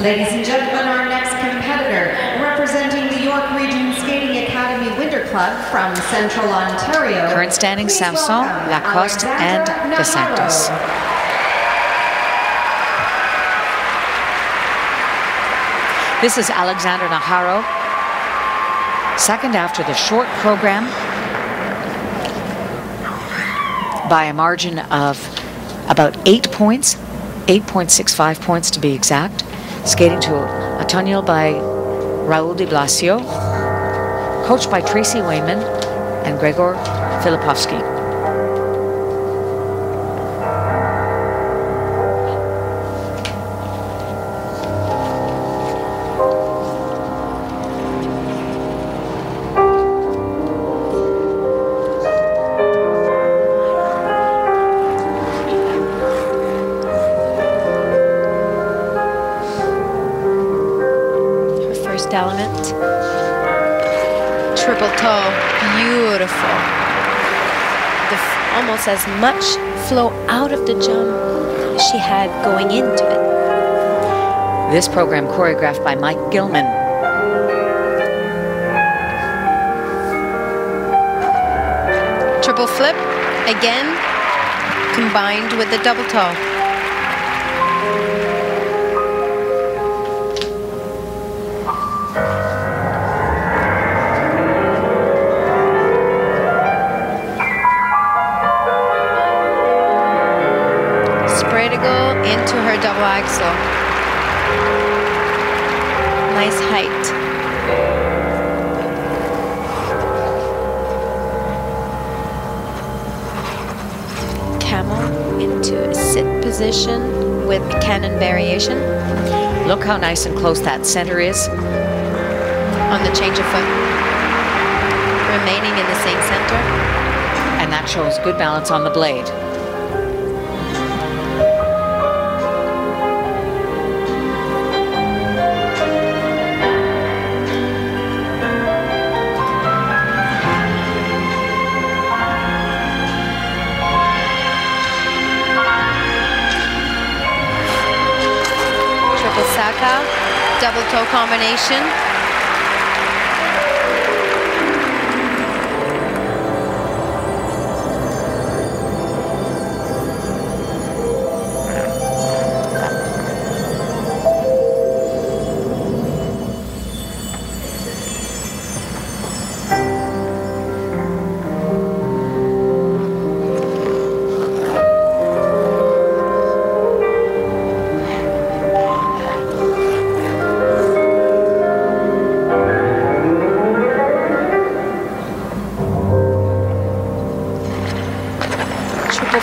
Ladies and gentlemen, our next competitor, representing the York Region Skating Academy Winter Club from Central Ontario. Current standings: Samson, Lacoste, and DeSantis. This is Alexandra Najarro, second after the short program by a margin of about 8 points, 8.65 points to be exact, skating to a tunnel by Raul de Blasio, coached by Tracy Wayman and Gregor Filipovsky. Element, triple toe, beautiful. Almost as much flow out of the jump as she had going into it. This program choreographed by Mike Gilman. Triple flip, again, combined with the double toe. Into her double axel. Nice height. Camel into a sit position with cannon variation. Look how nice and close that center is. On the change of foot. Remaining in the same center. And that shows good balance on the blade. Saka, double toe combination.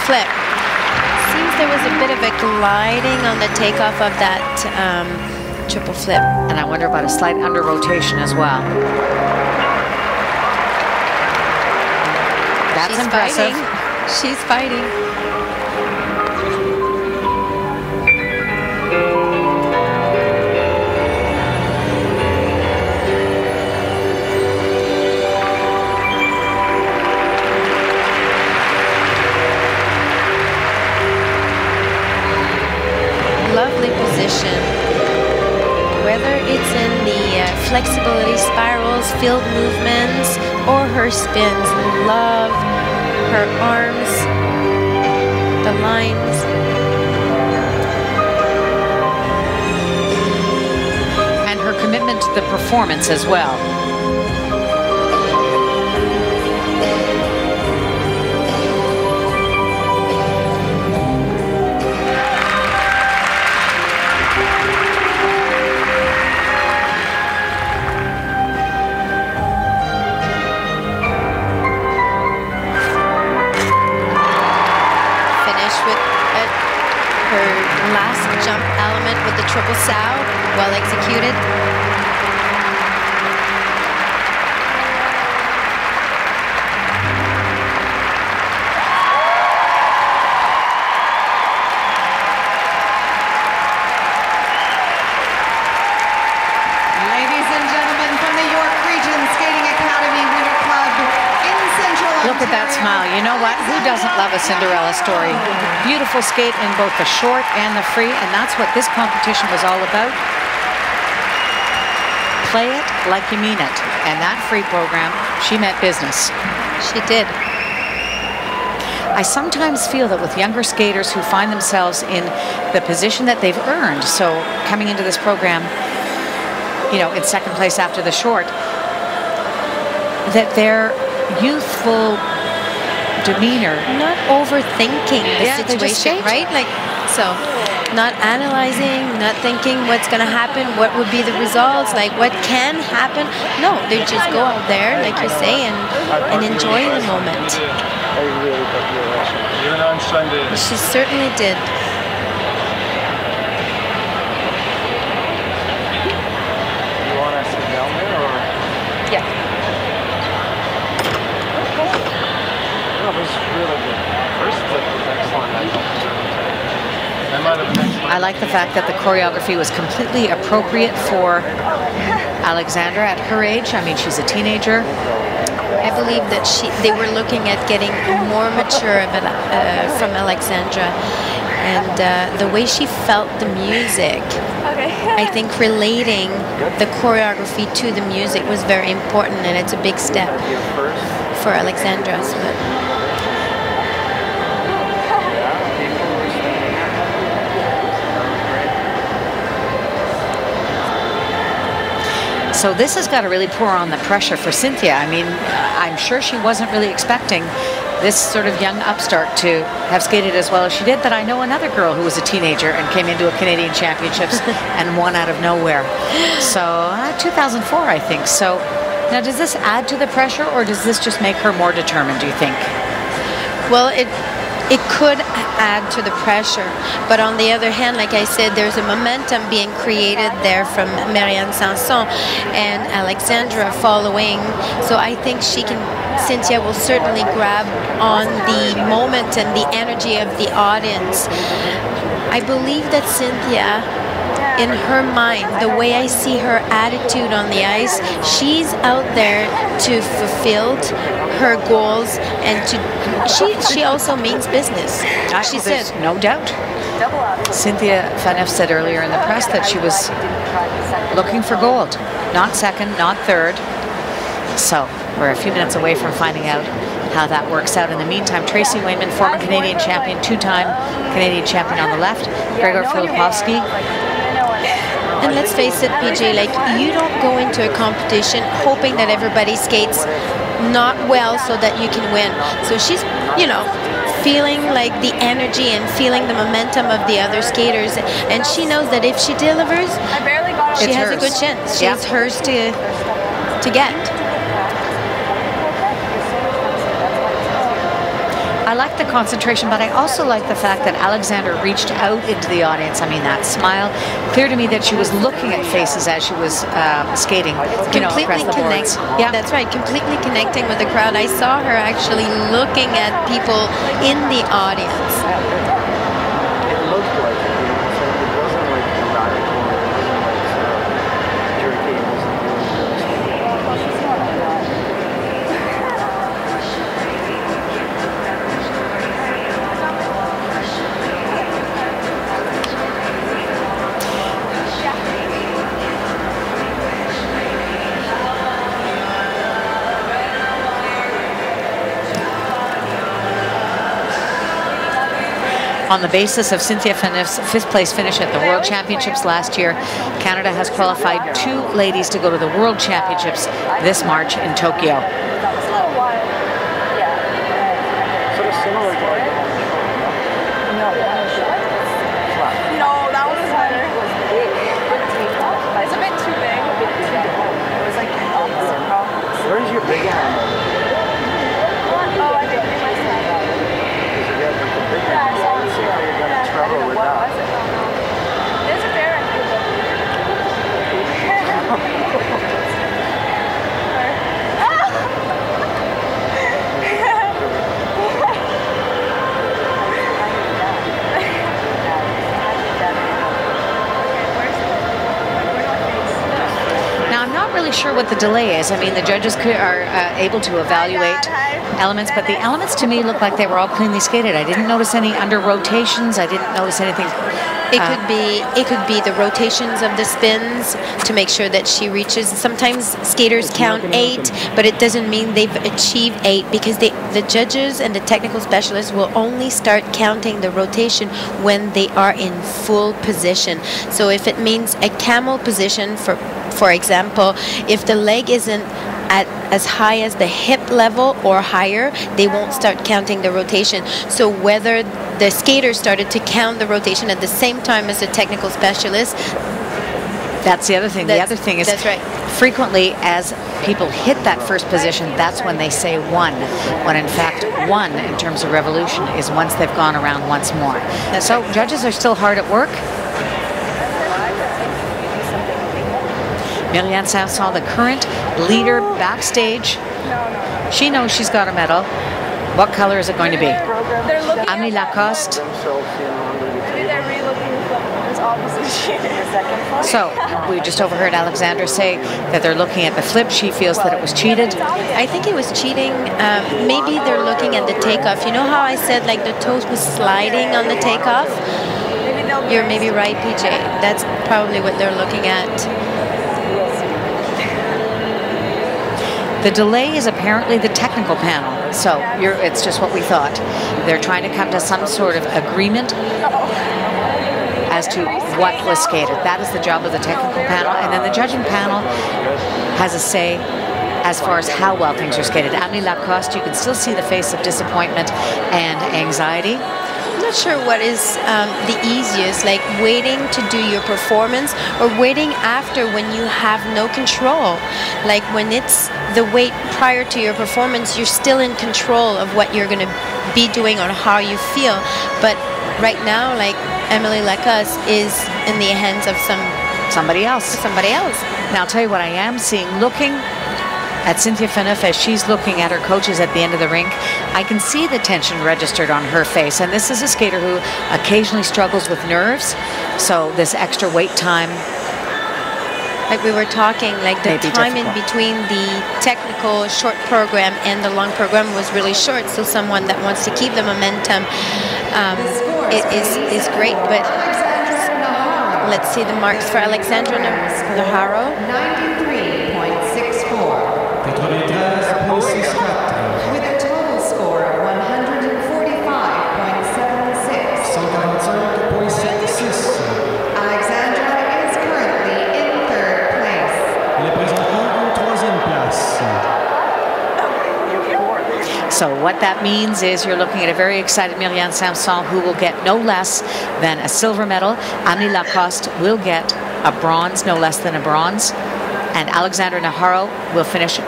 Flip. Seems there was a bit of a gliding on the takeoff of that triple flip. And I wonder about a slight under rotation as well. That's She's impressive. Fighting. She's fighting. Lovely position, whether it's in the flexibility spirals, field movements, or her spins. Love her arms, the lines. And her commitment to the performance as well. Her last jump element with the triple sow, well executed. Ladies and gentlemen, from the York Region Skating Academy Winter Club in Central Ontario. Look at that smile. You know what? Who doesn't love a Cinderella story? Beautiful skate in both the short and the free, and that's what this competition was all about. play it like you mean it. And that free program, she meant business. She did. I sometimes feel that with younger skaters who find themselves in the position that they've earned, so coming into this program, you know, in second place after the short, that their youthful demeanor, not overthinking the situation, right? Like, so not analyzing, not thinking what's going to happen, what would be the results, like what can happen. No, they just go out there, like you say, and enjoy the moment. Even on Sunday. She certainly did. You want to sit down there or? yeah. No, it was really good. First flip was excellent. I like the fact that the choreography was completely appropriate for Alexandra at her age. I mean, she's a teenager. I believe that they were looking at getting more mature from Alexandra, and the way she felt the music, I think relating the choreography to the music was very important, and it's a big step for Alexandra. So this has got to really pour on the pressure for Cynthia. I mean, I'm sure she wasn't really expecting this sort of young upstart to have skated as well as she did, but I know another girl who was a teenager and came into a Canadian Championships and won out of nowhere. So 2004, I think. So now, does this add to the pressure, or does this just make her more determined, do you think? Well, it could add to the pressure, but on the other hand, like I said, there's a momentum being created there from Marianne Sanson and Alexandra following, so I think Cynthia will certainly grab on the moment and the energy of the audience. I believe that Cynthia, in her mind, the way I see her attitude on the ice, she's out there to fulfill her goals, and she also means business. She said, no doubt. Cynthia Phaneuf said earlier in the press that she was looking for gold, not second, not third. So we're a few minutes away from finding out how that works out. In the meantime, Tracy Wayman, former Canadian champion, two-time Canadian champion on the left, Gregor Filipovsky. And let's face it, PJ, like, you don't go into a competition hoping that everybody skates not well so that you can win. So she's, you know, feeling like the energy and feeling the momentum of the other skaters, and she knows that if she delivers, she has a good chance. It's hers to get. I like the concentration, but I also like the fact that Alexandra reached out into the audience. I mean, that smile, clear to me that she was looking at faces as she was skating, you know, across the boards. Yeah, that's right, completely connecting with the crowd. I saw her actually looking at people in the audience. It looked like it, you know, so it wasn't like radical, it wasn't like jerky, it wasn't On the basis of Cynthia Phaneuf's fifth-place finish at the World Championships last year, Canada has qualified 2 ladies to go to the World Championships this March in Tokyo. sort of similar to like No, that one was better. It's a bit too big. It was like an opposite problem. where's your big animal? Oh, I did it myself. Because you got like the big Yeah, I animal. saw I it. see how you're gonna trouble with What that. was it? There's a bear in here. Now, I'm not really sure what the delay is. I mean, the judges are able to evaluate elements, but the elements to me look like they were all cleanly skated. I didn't notice any under rotations. I didn't notice anything It could be the rotations of the spins to make sure that she reaches. Sometimes skaters count 8, but it doesn't mean they've achieved 8, because the judges and the technical specialists will only start counting the rotation when they are in full position. So if it means a camel position, for example, if the leg isn't at as high as the hip level or higher, they won't start counting the rotation. So whether the skaters started to count the rotation at the same time as the technical specialist, that's the other thing. The other thing is, that's right, frequently as people hit that first position, that's when they say 1, when in fact 1 in terms of revolution is once they've gone around once more. So judges are still hard at work. Marianne Sanson, the current leader backstage. She knows she's got a medal. What color is it going to be? Amélie Lacoste. So we just overheard Alexandra say that they're looking at the flip. She feels that it was cheated. I think it was cheating. Maybe they're looking at the takeoff. You know how I said like the toes was sliding on the takeoff? You're maybe right, PJ. That's probably what they're looking at. The delay is apparently the technical panel, so it's just what we thought. They're trying to come to some sort of agreement as to what was skated. That is the job of the technical panel, and then the judging panel has a say as far as how well things are skated. Amélie Lacoste, you can still see the face of disappointment and anxiety. I'm not sure what is the easiest, like waiting to do your performance or waiting after when you have no control. Like when it's the wait prior to your performance, you're still in control of what you're going to be doing or how you feel. But right now, like Amélie Lacoste is in the hands of somebody else. Now I'll tell you what I am seeing, looking at Cynthia Phaneuf as she's looking at her coaches at the end of the rink. I can see the tension registered on her face, and this is a skater who occasionally struggles with nerves, so this extra wait time, like we were talking, like the time in between the technical short program and the long program was really short, so someone that wants to keep the momentum is great. But let's see the marks for Alexandra Najarro. 93.64. With a total score of 145.76. Alexandra is currently in 3rd place. So what that means is you're looking at a very excited Marianne Sanson, who will get no less than a silver medal. Amélie Lacoste will get a bronze, no less than a bronze. And Alexandra Najarro will finish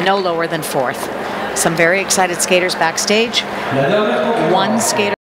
no lower than 4th. Some very excited skaters backstage. One skater